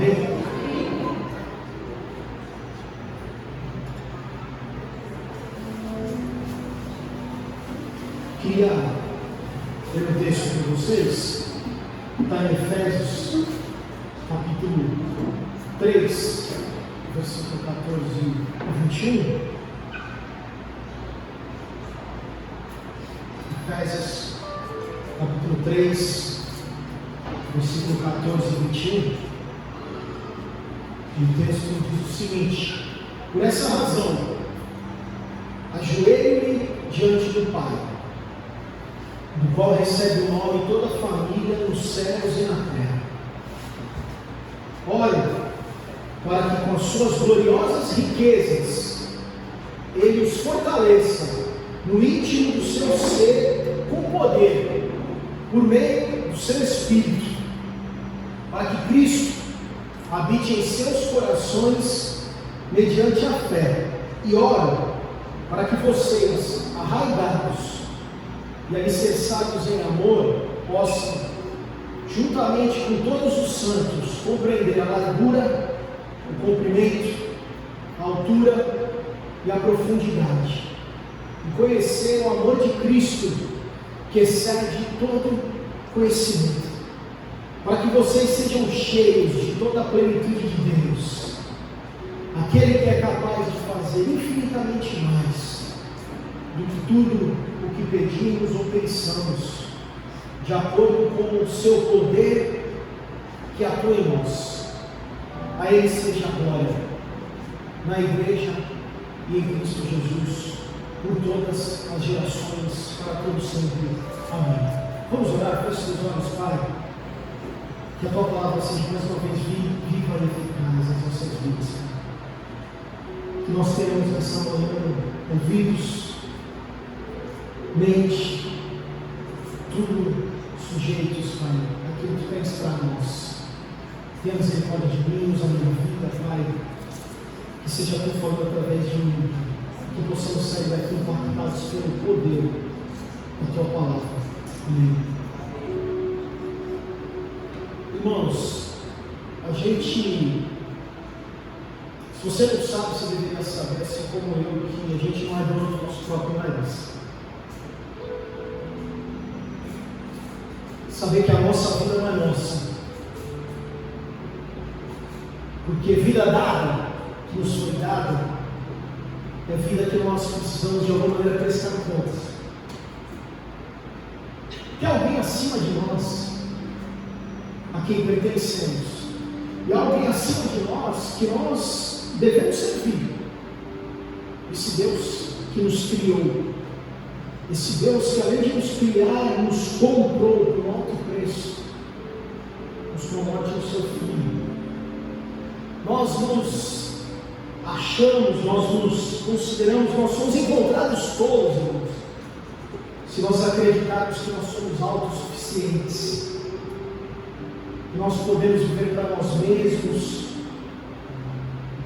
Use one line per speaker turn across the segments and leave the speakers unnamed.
Amém? Queria ler um texto para vocês, está em Efésios, capítulo 3, versículo 14 a 21. Efésios, capítulo 3, versículo 14 a 21. E o texto diz o seguinte: por essa razão, ajoelhe-me diante do Pai, do qual recebe o nome toda a família nos céus e na terra. Olha, para que com as suas gloriosas riquezas Ele os fortaleça no íntimo do seu ser com poder, por meio do seu Espírito, para que Cristo habite em seus corações mediante a fé. E ora, para que vocês, arraigados e alicerçados em amor, possam, juntamente com todos os santos, compreender a largura, o comprimento, a altura e a profundidade, e conhecer o amor de Cristo, que excede todo conhecimento, para que vocês sejam cheios de toda a plenitude de Deus, aquele que é capaz de fazer infinitamente mais do que tudo o que pedimos ou pensamos, de acordo com o seu poder que atua em nós. A Ele seja a glória, na Igreja e em Cristo Jesus, por todas as gerações, para todos sempre. Amém. Vamos orar, feche seus olhos, Pai. Que a Tua palavra seja mais uma vez viva e eficaz nas nossas vidas. Que nós tenhamos nessa manhã ouvidos, mente, tudo sujeitos, Pai, aquilo que tens para nós. Tenha misericórdia de mim, nos a minha vida, Pai. Que seja a Tua forma através de mim, que possamos sair daqui impactados pelo poder da Tua palavra. Amém. Irmãos, a gente, se você não sabe, você deveria saber, assim como eu, que a gente não é dono do nosso próprio nariz. Saber que a nossa vida não é nossa, porque vida dada, que nos foi dada, é vida que nós precisamos de alguma maneira prestar contas. Tem alguém acima de nós a quem pertencemos, e alguém acima de nós que nós devemos servir. Esse Deus que nos criou, esse Deus que além de nos criar, nos comprou por um alto preço, nos promove no seu Filho. Nós nos achamos, nós nos consideramos, nós somos encontrados todos, irmãos, se nós acreditarmos que nós somos autossuficientes, que nós podemos viver para nós mesmos.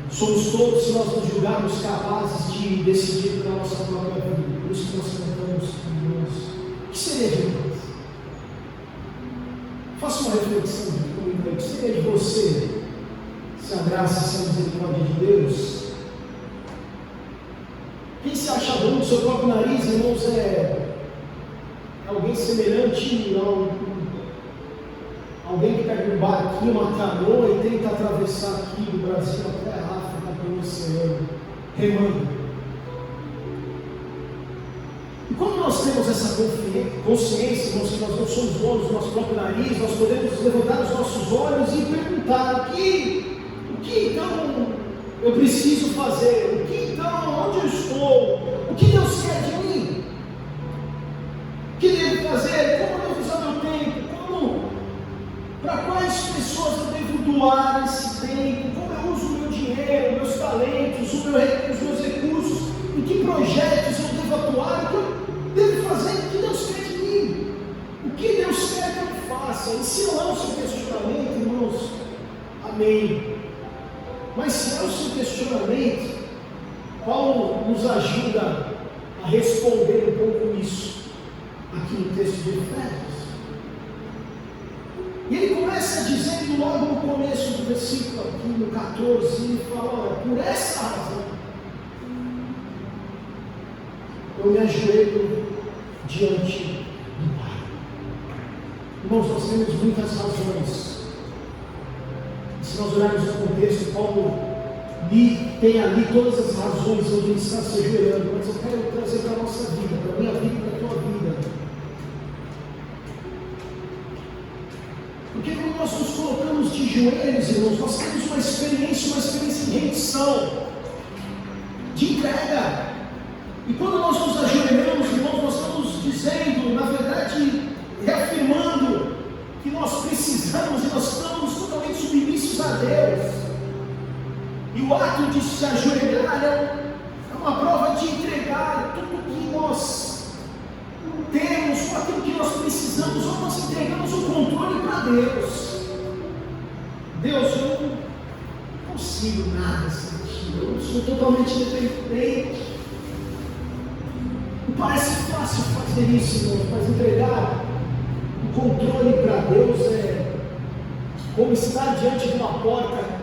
Somos todos, se nós nos julgarmos capazes de decidir pela nossa própria vida. Por isso que nós cantamos, irmãos, o que seria de nós? Faça uma reflexão comigo aí. O que seria de você se a graça e se a misericórdia de Deus? Quem se acha dono do seu próprio nariz, irmãos, é alguém semelhante a alguém que pega um barquinho, uma canoa e tenta atravessar aqui do Brasil até a África pelo oceano, remando. E quando nós temos essa consciência, irmãos, que nós não somos donos do nosso próprio nariz, nós podemos levantar os nossos olhos e perguntar: o que então eu preciso fazer? O que então, onde eu estou? O que Deus quer de mim? O que devo fazer? Como eu devo usar meu tempo? Para quais pessoas eu devo doar esse tempo? Como eu uso o meu dinheiro, meus talentos, os meus recursos? Em que projetos eu devo atuar? O que eu devo fazer? O que Deus quer de mim? O que Deus quer que eu faça? E se não é o seu questionamento, irmãos, amém. Mas se é o seu questionamento, Paulo nos ajuda a responder um pouco isso aqui no texto de Efésios. E ele começa dizendo logo no começo do versículo: 14, ele fala: olha, por essa razão, eu me ajoelho diante do Pai. Irmãos, nós temos muitas razões. Se nós olharmos o contexto, Paulo tem ali todas as razões onde ele está se ajoelhando, mas eu quero trazer para a nossa vida, para a minha vida e para a tua vida. Porque quando nós nos colocamos de joelhos, irmãos, nós temos uma experiência de rendição, de entrega. E quando nós nos ajoelhamos, irmãos, nós estamos dizendo, na verdade, reafirmando que nós precisamos e nós estamos totalmente submissos a Deus. E o ato de se ajoelhar é uma prova de entregar tudo que nós temos, aquilo que nós precisamos, ou nós entregamos o controle para Deus. Deus, eu não consigo nada sem ti, eu sou totalmente dependente. E parece fácil fazer isso, irmão, mas entregar o controle para Deus é como estar diante de uma porta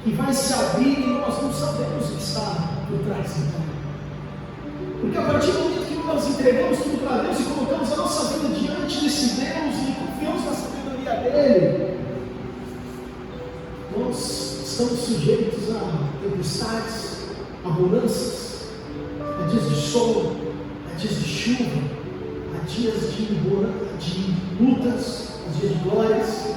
que vai se abrir e nós não sabemos o que está por trás dela. Porque a partir do momento que nós entregamos tudo para Deus e colocamos a nossa vida diante desse Deus e confiamos na sabedoria dele, nós estamos sujeitos a tempestades, a bonanças, a dias de sol, a dias de chuva, a dias de lutas, a dias de glórias.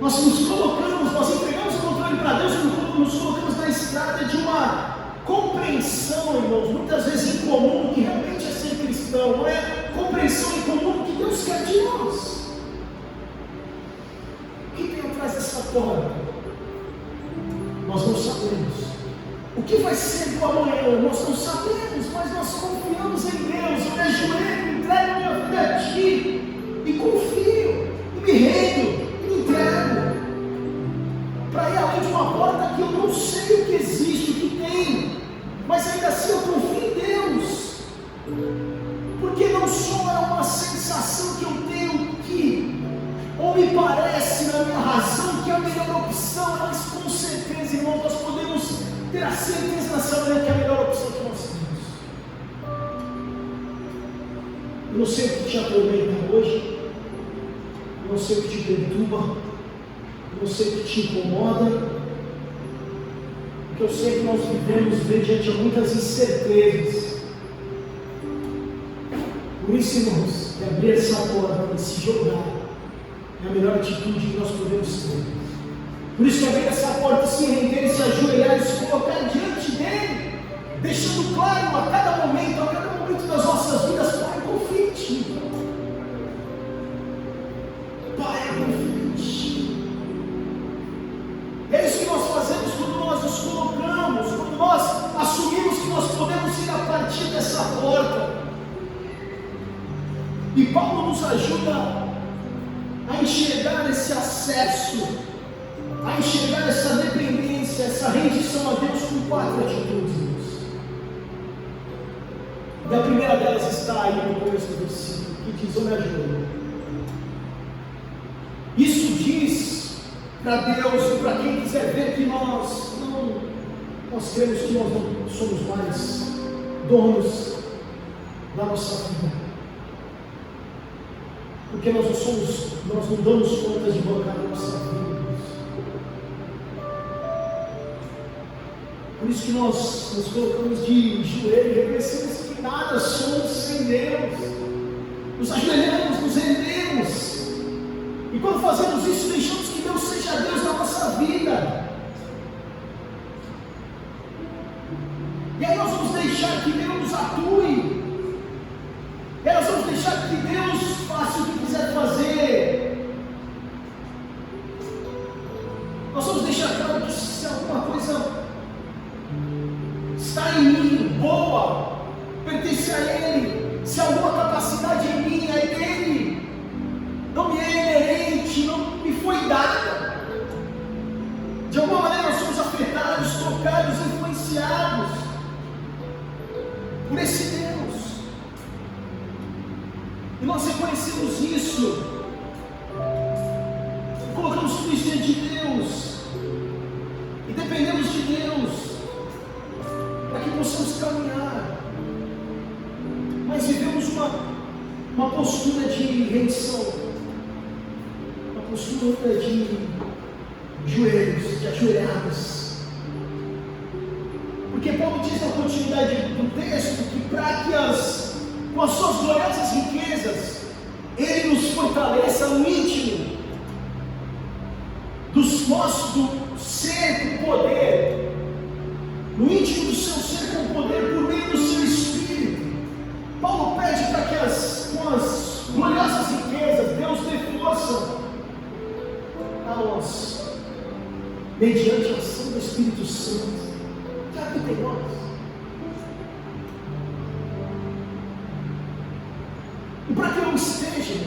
Nós nos colocamos, nós entregamos o controle para Deus, nos colocamos na estrada de uma compreensão, irmãos, muitas vezes em comum do que realmente é ser cristão, não é compreensão em comum do que Deus quer de nós. O que tem atrás dessa porta? Nós não sabemos. O que vai ser do amanhã? Nós não sabemos, mas nós confiamos em Deus. Eu me ajoelho, entrego a minha vida a Ti, e confio, e me rendo, e me entrego, para ir além de uma porta que eu não sei o que existe, o que tem, mas ainda assim eu confio em Deus, porque não só é uma sensação que eu tenho que, ou me parece na minha razão que é a melhor opção, mas com certeza, irmão, nós podemos ter a certeza nessa manhã que é a melhor opção que nós temos. Eu não sei o que te atormenta hoje, eu não sei o que te perturba, eu não sei o que te incomoda, porque eu sei que nós vivemos diante de muitas incertezas. Por isso, irmãos, que abrir essa porta e se jogar é a melhor atitude que nós podemos ter. Por isso que abrir essa porta, se render, se ajoelhar e se colocar diante dele, deixando claro a cada momento das nossas vidas: Pai, confio em Ti. Pai, confio em Ti. É isso que nós fazemos quando nós nos colocamos, quando nós assumimos que nós podemos ir a partir dessa porta. E Paulo nos ajuda a enxergar esse acesso, a enxergar essa dependência, essa rendição a Deus com 4 atitudes. E a primeira delas está aí no começo do versículo, que diz: eu me ajoelho. Isso diz para Deus e para quem quiser ver que nós cremos que nós não somos mais donos da nossa vida, porque nós não damos conta de bancar a nossa vida. Por isso que nós nos colocamos de joelho e reconhecemos que nada somos sem Deus. Nos ajoelhamos, nos rendemos. E quando fazemos isso, deixamos que Deus seja Deus na nossa vida. E aí nós vamos deixar que Deus atue. E aí nós vamos deixar que Deus faça o que quiser fazer. Nós vamos deixar claro que se alguma coisa está em mim, boa, pertence a Ele. Se alguma capacidade em mim é dele, não me é inerente, não me foi dada. De alguma maneira nós somos afetados, tocados, influenciados por esse Deus. posições diante de Deus e dependemos de Deus para que possamos caminhar, mas vivemos uma postura de rendição, uma postura de joelhos, de ajoelhadas. Porque Paulo diz na continuidade do texto que para que com as suas gloriosas riquezas, Ele nos fortaleça no íntimo do ser com poder, no íntimo do seu ser com poder, por meio do seu Espírito. Paulo pede para que com as gloriosas riquezas, Deus dê força a nós, mediante a ação do Espírito Santo, que habita em nós. E para que eu esteja,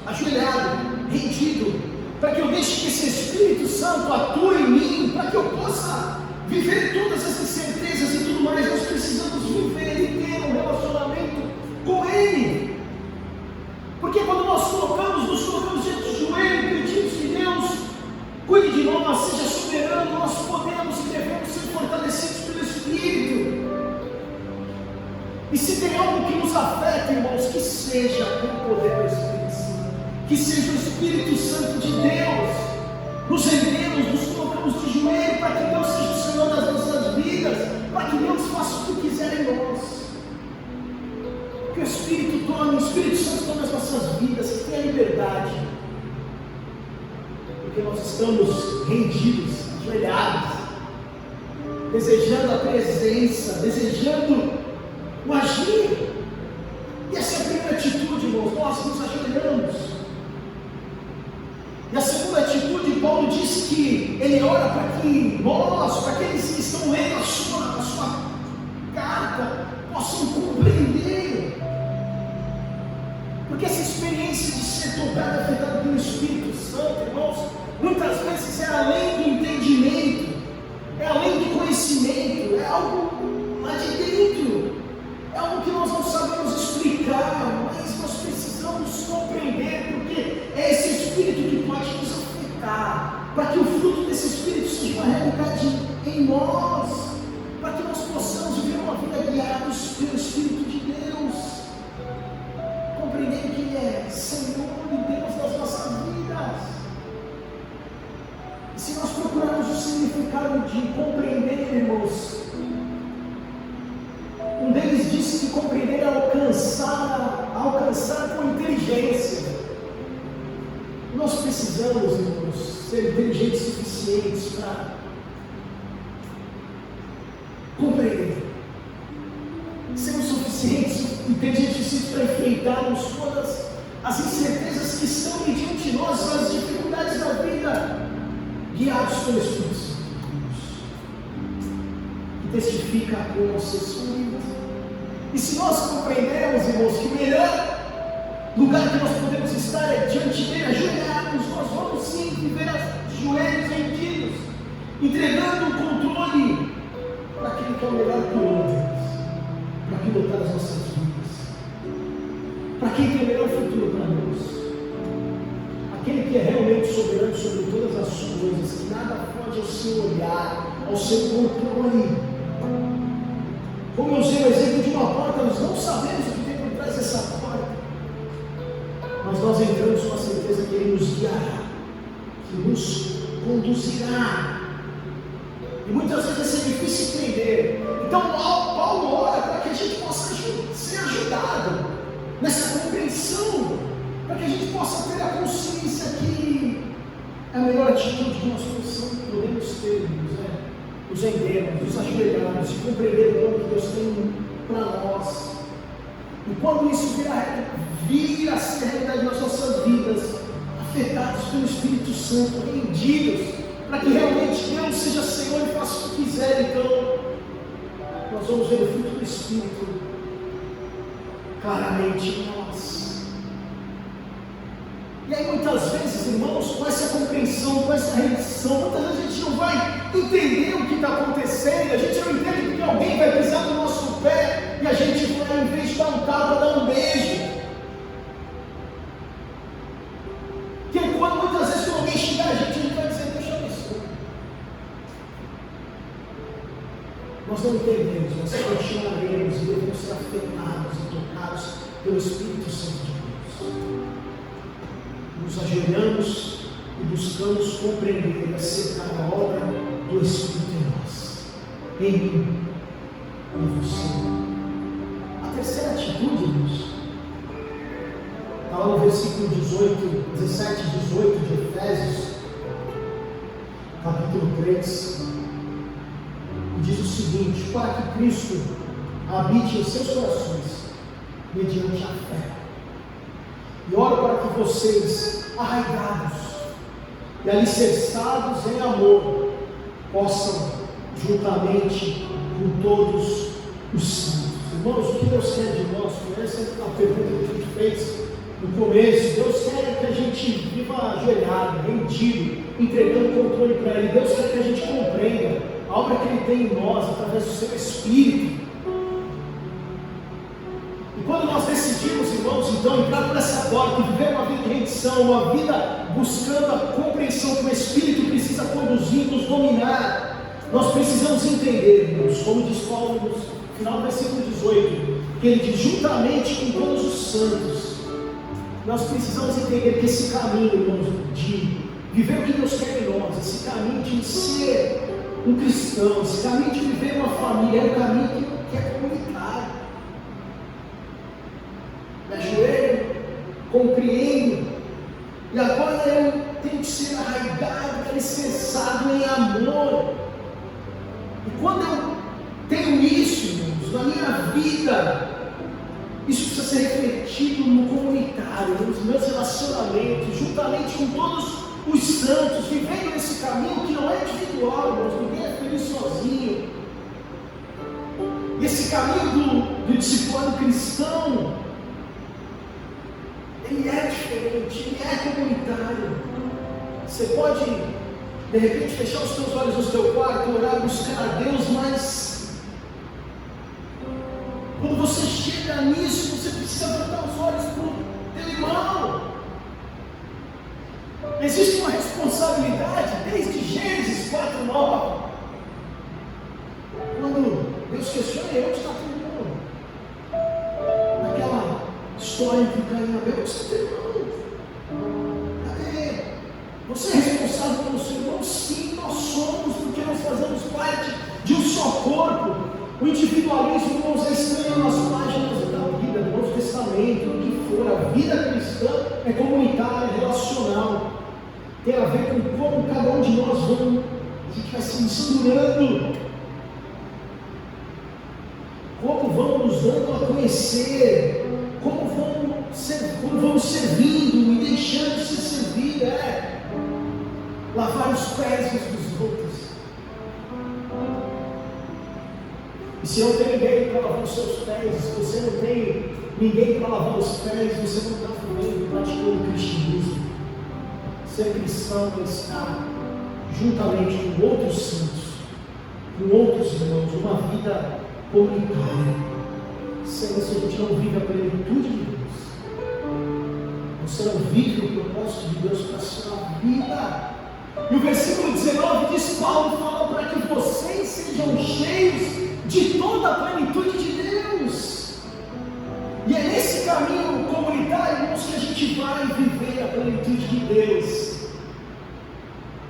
ajoelhado, rendido, para que eu deixe que esse Espírito Santo atue em mim, para que eu possa viver todas essas certezas e tudo mais, nós precisamos viver e ter um relacionamento com Ele. Porque quando nós nos colocamos diante do joelho e pedimos que Deus cuide de nós, seja soberano, nós podemos e devemos ser fortalecidos pelo Espírito. E se tem algo que nos afeta, irmãos, que seja o poder do Espírito Santo, que seja o Espírito Santo de Deus. Nos rendemos, nos colocamos de joelho para que Deus seja o Senhor das nossas vidas, para que Deus faça o que quiser em nós. Que o Espírito Santo tome as nossas vidas, que tenha liberdade, porque nós estamos rendidos, ajoelhados, desejando a presença, desejando o agir. E essa é a primeira atitude, irmãos, nós nos ajoelhamos. E a segunda atitude, Paulo diz que ele ora para que nós, para aqueles que estão lendo a sua carta, possam compreender. Porque essa experiência de ser tocado e afetado pelo Espírito Santo, irmãos, muitas vezes é além do entendimento, é além do conhecimento, é algo lá de dentro. É algo que nós não sabemos explicar, mas nós precisamos compreender, porque é esse Espírito que pode nos afetar, para que o fruto desse Espírito seja uma realidade em nós, para que nós possamos viver uma vida guiada pelo Espírito de Deus, compreendendo que Ele é Senhor e Deus das nossas vidas. E se nós procurarmos o significado de compreender, irmãos, um deles disse que compreender é alcançar com inteligência. Nós precisamos, irmãos, ser inteligentes suficientes para compreender. Sermos suficientes, inteligentes suficientes para enfrentarmos todas as incertezas que estão diante de nós, as dificuldades da vida, guiados pelo Espírito Santo, que testifica com o nosso Espírito. E se nós compreendermos, irmãos, que o melhor lugar que nós podemos estar é diante dele, ajoelhados, nós vamos sim viver de joelhos rendidos, entregando o controle para aquele que é o melhor plano de Deus, para pilotar as nossas vidas, para quem tem o melhor futuro para nós, aquele que é realmente soberano sobre todas as coisas, que nada foge ao seu olhar, ao seu controle. Como eu usei o exemplo de uma porta, nós não sabemos o que tem por trás dessa porta, mas nós entramos com a certeza que Ele nos guiará, que nos conduzirá. E muitas vezes vai ser difícil entender. Então Paulo ora para que a gente possa ser ajudado nessa compreensão, para que a gente possa ter a consciência que é a melhor atitude que nós podemos ter, nos rendermos, nos ajoelharmos e compreender o que Deus tem para nós. E quando isso vir a ser realidade nas nossas vidas, afetados pelo Espírito Santo, rendidos, para que realmente Deus seja Senhor e faça o que quiser, então nós vamos ver o fruto do Espírito claramente em nós. E aí muitas vezes, irmãos, com essa compreensão, com essa rendição, muitas vezes a gente não vai entender o que está acontecendo, a gente não entende porque alguém vai pisar no nosso pé e a gente vai, em vez de dar um tapa, dar um beijo. Porque muitas vezes quando alguém xingar a gente vai nós não entendemos, nós continuaremos e devemos ser afetados e tocados pelo Espírito Santo de Deus. Nos ajoelhamos e buscamos compreender e aceitar a obra do Espírito em nós, em mim, em você. A terceira atitude, irmãos, está lá no versículo 17 e 18 de Efésios, capítulo 3, e diz o seguinte: para que Cristo habite em seus corações, mediante a fé. E oro para que vocês, arraigados e alicerçados em amor, possam, juntamente com todos os santos. Irmãos, o que Deus quer de nós? Essa é a pergunta que a gente fez no começo. Deus quer que a gente viva ajoelhado, rendido, entregando o controle para Ele. Deus quer que a gente compreenda a obra que Ele tem em nós, através do Seu Espírito. E quando nós decidimos, irmãos, então entrar por essa porta e viver uma vida de rendição, uma vida buscando a compreensão que o Espírito precisa conduzir, nos dominar, nós precisamos entender, irmãos, como diz Paulo no final do versículo 18, que ele diz: juntamente com todos os santos. Nós precisamos entender que esse caminho, irmãos, de viver o que Deus quer em nós, esse caminho de ser um cristão, esse caminho de viver uma família, é um caminho que é comunitário. Me ajoelho, compreendo, e agora eu tenho que ser arraigado, alicerçado em amor. E quando eu tenho isso, irmãos, na minha vida, isso precisa ser refletido no comunitário, nos meus relacionamentos, juntamente com todos os santos, vivendo esse caminho que não é individual, irmãos, ninguém é feliz sozinho. E esse caminho do discipulado cristão, ele é diferente, ele é comunitário. Você pode, de repente, fechar os seus olhos no seu quarto, orar, buscar a Deus, mas quando você chega nisso, você precisa voltar os olhos para o teu irmão. Existe uma responsabilidade desde Gênesis 4:9. Quando Deus questiona: onde está teu irmão? Naquela história entre Caim e Abel: onde está teu irmão? Cadê? Você é responsável pelo seu irmão? Sim, nós somos, porque nós fazemos parte de um só corpo. O individualismo, irmãos, é estranho nas páginas da vida, do Novo Testamento, o que for. A vida cristã é comunitária, é relacional. Tem a ver com como cada um de nós vamos, a gente vai se misturando. Como vamos nos dando a conhecer, como vamos servindo e deixando de se servir, lavar os pés uns dos outros. E se não tem ninguém para lavar os seus pés, se você não tem ninguém para lavar os pés, você não está vivendo, praticando o cristianismo. Ser cristão é estar juntamente com outros santos, com outros irmãos, uma vida comunitária. Sem isso a gente não vive a plenitude de Deus. Você não vive o propósito de Deus para a sua vida. E o versículo 19 diz: Paulo fala para que vocês sejam cheios de toda a plenitude de Deus. E é nesse caminho comunitário, irmãos, que a gente vai viver a plenitude de Deus.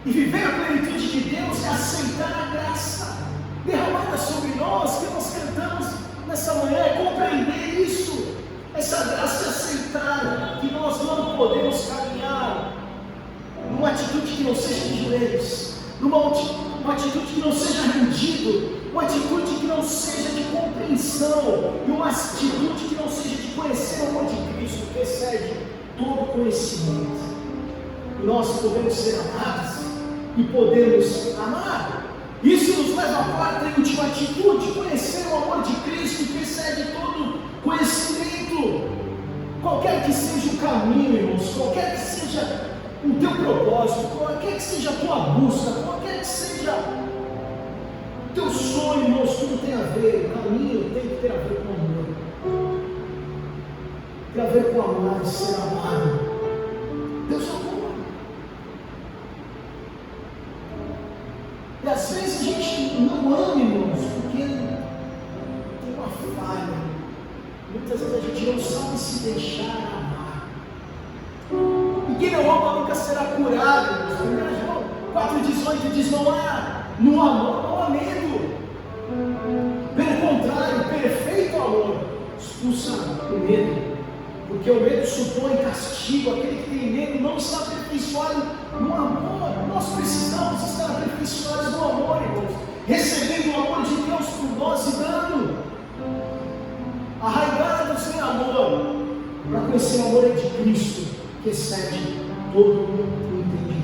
E viver a plenitude de Deus é aceitar a graça derramada sobre nós, que nós cantamos nessa manhã, é compreender isso, essa graça, aceitar que nós não podemos caminhar numa atitude que não seja de joelhos, uma atitude que não seja rendido, uma atitude que não seja de compreensão, e uma atitude que não seja de conhecer o amor de Cristo, que excede todo conhecimento. E nós podemos ser amados e podemos amar. Isso nos leva à quarta e última atitude: conhecer o amor de Cristo, que excede todo conhecimento. Qualquer que seja o caminho, irmãos, qualquer que seja o teu propósito, qualquer que seja a tua busca, qualquer que seja o teu sonho, irmãos, tudo tem a ver. O caminho tem que ter a ver com amor, tem a ver com amar e ser amado. Deus é amor. E às vezes a gente não ama, irmãos, porque falha. Muitas vezes a gente não sabe se deixar amar. E quem não ama nunca será curado. 1 João 4,18 diz: não há no amor, não há medo. Pelo contrário, perfeito amor expulsa o medo. Porque o medo supõe castigo. Aquele que tem medo não está aperfeiçoado no amor. Nós precisamos estar aperfeiçoados no amor, irmãos. Recebendo o amor de Deus por nós e dando. Arraigados em amor. Para conhecer o amor de Cristo, que excede todo o entendimento.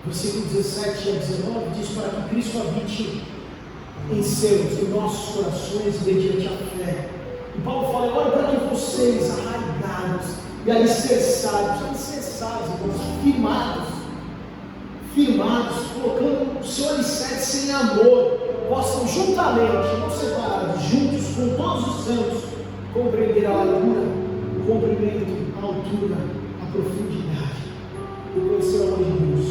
Versículo 17 a 19 diz: para que Cristo habite em nossos corações mediante a fé. E Paulo fala: agora para que vocês, arraigados e alicerçados, irmãos, firmados, colocando o seu alicerce em amor, possam juntamente, não separados, juntos com todos os santos, compreender a largura, o comprimento, a altura, a profundidade, e conhecer o amor de Deus,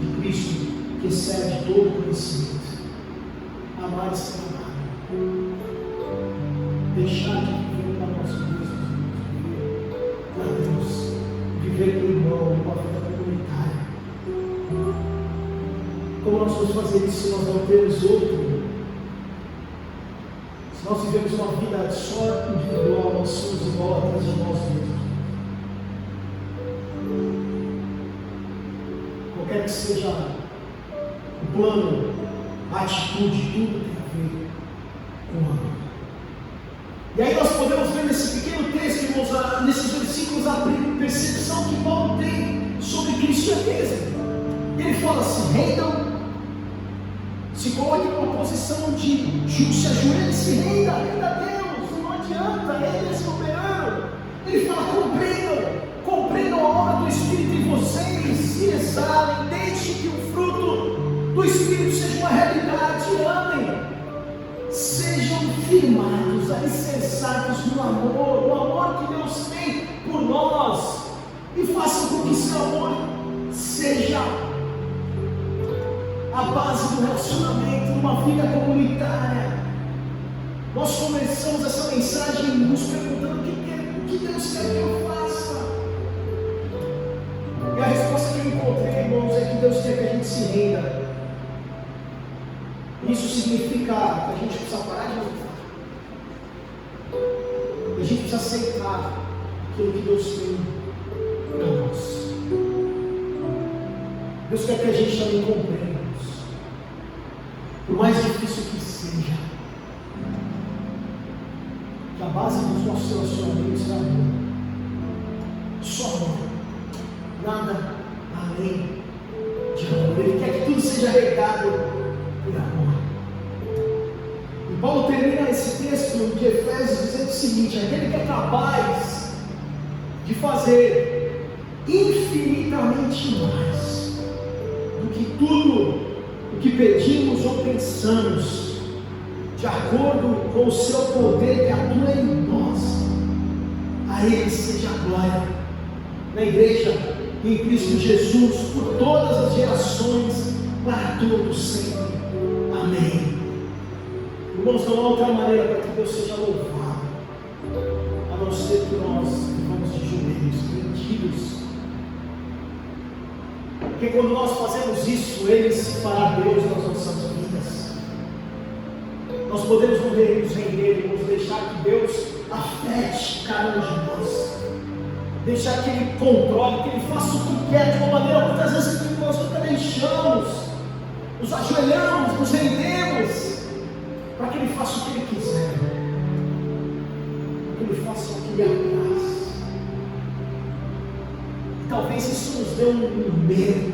de Cristo, que excede todo conhecimento. Amar e ser amado. Deixar de viver para nós mesmos, viver para Deus, viver com o irmão, uma vida comunitária. Como nós vamos fazer isso se nós não temos outro? Se nós vivemos uma vida só individual, nós somos idólatras de nós mesmos. Qualquer que seja o plano, a atitude, tudo tem a ver com o amor. E aí nós podemos ver nesse pequeno texto, irmãos, nesses versículos, a percepção que Paulo tem sobre cristianismo. Ele fala: se rendam, se coloque numa posição de se ajoelhe, se renda a Deus, não adianta, Ele é soberano. Ele fala: compreendam a obra do Espírito em vocês, se exalem, deixem que o fruto do Espírito seja uma realidade, amem, sejam firmados, alicerçados no amor que Deus tem por nós, e façam com que seu amor seja a base do relacionamento, numa vida comunitária. Nós começamos essa mensagem nos perguntando o que Deus quer que eu faça. E a resposta que eu encontrei, irmãos, é que Deus quer que a gente se renda. Isso significa que a gente precisa parar de lutar. E a gente precisa aceitar aquilo que Deus tem para nós. Deus quer que a gente também compreenda. Por mais difícil que seja, que a base dos nossos relacionamentos é amor. Só amor. Nada além de amor. Ele quer que tudo seja regado por amor. E Paulo termina esse texto de Efésios dizendo o seguinte: aquele que é capaz de fazer infinitamente mais do que tudo o que pedimos ou pensamos, de acordo com o seu poder que atua em nós. A Ele seja a glória na igreja e em Cristo Jesus por todas as gerações, para todos sempre. Amém. Irmãos, não há outra maneira para que Deus seja louvado, a não ser que nós vivamos de joelhos, rendidos. Porque quando nós fazemos isso, Ele se fará Deus nas nossas vidas. Nós podemos nos render, nos deixar que Deus afete cada um de nós, deixar que Ele controle, que Ele faça o que quer, de uma maneira muitas vezes que nós nunca deixamos, nos ajoelhamos, nos rendemos, para que Ele faça o que Ele quiser, para que Ele faça o que lhe apraz. Talvez isso nos dê um medo,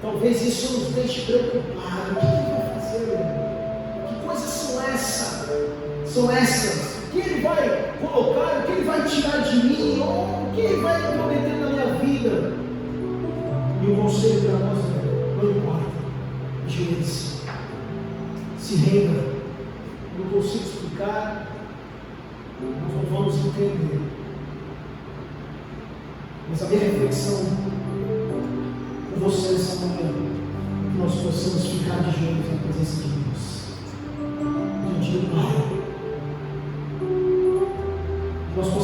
talvez isso nos deixe preocupados. O que Ele vai fazer? Que coisas são essas? O que Ele vai colocar? O que Ele vai tirar de mim? Ou o que Ele vai prometer na minha vida? E o conselho para nós é: não importa, ajoelhe-se, se renda. Eu não consigo explicar, nós não vamos entender. Mas a minha reflexão com você essa manhã é que nós possamos ficar de joelhos na presença de Deus,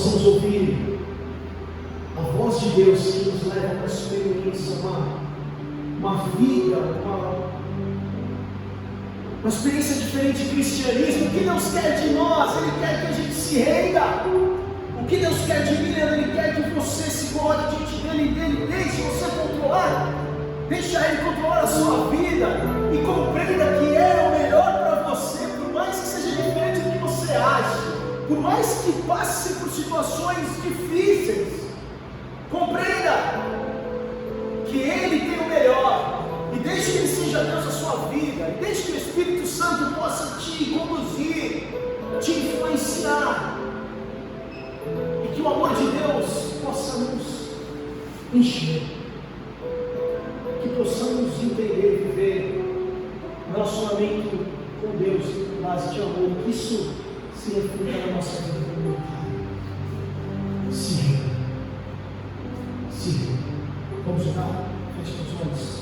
possamos ouvir a voz de Deus que nos leva para a experiência, uma vida, uma experiência diferente de cristianismo. O que Deus quer de nós? Ele quer que a gente se renda. O que Deus quer de mim? Ele quer que você se coloque diante dele, deixe você controlar, deixa Ele controlar a sua vida e compreenda que é o melhor para você, por mais que seja diferente do que você acha, por mais que passe por situações difíceis. Compreenda que Ele tem o melhor e deixe que Ele seja Deus na sua vida, e deixe que o Espírito Santo possa te conduzir, te influenciar, e que o amor de Deus possa nos encher, que possamos entender e viver um relacionamento com Deus em base de amor, que isso se reflita na nossa vida comunitária. Se renda. Vamos orar? Feche os olhos.